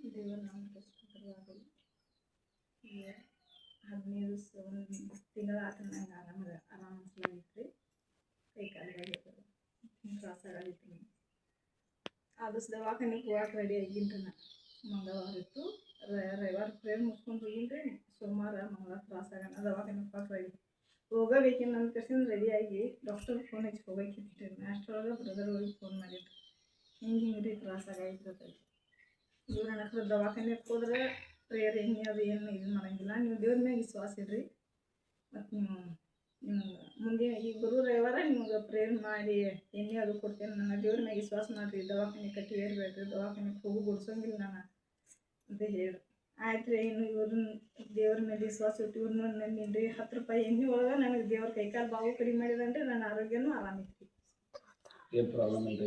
ದೇವರು ನಮ್ಮ ಕಷ್ಟಪಡಲಾಗಲಿ. ಈಗ 15 ದಿವಸ ಒಂದು ತಿಂಗಳ ಆತ ನಂಗೆ ಆರಾಮ ಅನ್ಸಲಾಗಿತ್ತು ರೀ. ಕೈ ಕಾಲಿಗಾಗಿರ್ತದೆ ತ್ರಾಸ ಆಗಲಿತ್ತು ರೀ. ಆ ದಿವಸ ದವಾಖಾನೆಗೆ ಹೋಗಕ್ಕೆ ರೆಡಿ ಆಗಿನ್ರಿ. ನಾ ಮಂಗಳವಾರ ಇತ್ತು, ರವಿವಾರ ಪ್ರೇರ್ ಮುಗಿಸ್ಕೊಂಡು ಹೋಗಿನ್ರಿ. ಸೋಮವಾರ ಮಂಗಳವಾರ ತ್ರಾಸ ಆಗೋಣ ದವಾಖಾನೆಗೆ ಹೋಗಕ್ಕೆ ರೆಡಿ ಹೋಗಬೇಕೇನು ನನ್ನ ಕಸಿಂದ ರೆಡಿಯಾಗಿ ಡಾಕ್ಟರ್ಗೆ ಫೋನ್ ಹಚ್ಚಿ ಹೋಗ್ಬೇಕಿತ್ತು ರೀ. ಅಷ್ಟರೊಳಗೆ ಬ್ರದರ್ ಹೋಗಿ ಫೋನ್ ಮಾಡಿದ್ರು, ಹಿಂಗೆ ರೀ ತ್ರಾಸ ಆಗೈತೆ. ಇವ್ರು ನನ್ನ ದವಾಖಾನೆಗೆ ಹೋದ್ರೆ ಪ್ರೇಯರ್ ಎಣ್ಣೆ ಅದು ಏನು ಇದು ಮಾಡೋಂಗಿಲ್ಲ, ನೀವು ದೇವ್ರ ಮ್ಯಾಗ ವಿಶ್ವಾಸ ಇಡ್ರಿ. ಮತ್ತು ನಿಮ್ಗೆ ಮುಂದೆ ಈಗ ಬರೋ ರವಿವಾರ ನಿಮ್ಗೆ ಪ್ರೇಯರ್ ಮಾಡಿ ಎಣ್ಣೆ ಅದು ಕೊಡ್ತೇನೆ, ನನ್ನ ದೇವ್ರ ಮ್ಯಾಗ ವಿಶ್ವಾಸ ಮಾಡಿರಿ, ದವಾಖಾನೆ ಕಟ್ಟಿ ಏರ್ಬೇಡ್ರಿ, ದವಾಖಾನೆಗೆ ಹೋಗಿ ಬಿಡ್ಸೋಂಗಿಲ್ಲ ನಾನು ಅಂತ ಹೇಳಿ ಆಯ್ತು ರೀ. ಇನ್ನು ಇವ್ರನ್ನ ದೇವ್ರ ಮೇಲೆ ವಿಶ್ವಾಸ ಇಟ್ಟು ಇವ್ರನ್ನ ನಂಬಿನ್ರಿ. 10 ರೂಪಾಯಿ ಎಣ್ಣೆ ಒಳಗೆ ನನಗೆ ದೇವ್ರ ಕೈಕಾಲು ಬಾವು ಕಡಿಮೆ ಮಾಡಿದನ್ರಿ. ನನ್ನ ಆರೋಗ್ಯನೂ ಆರಾಮಿತ್ತು. ಏನು ಪ್ರಾಬ್ಲಮ್ ಇಲ್ಲ.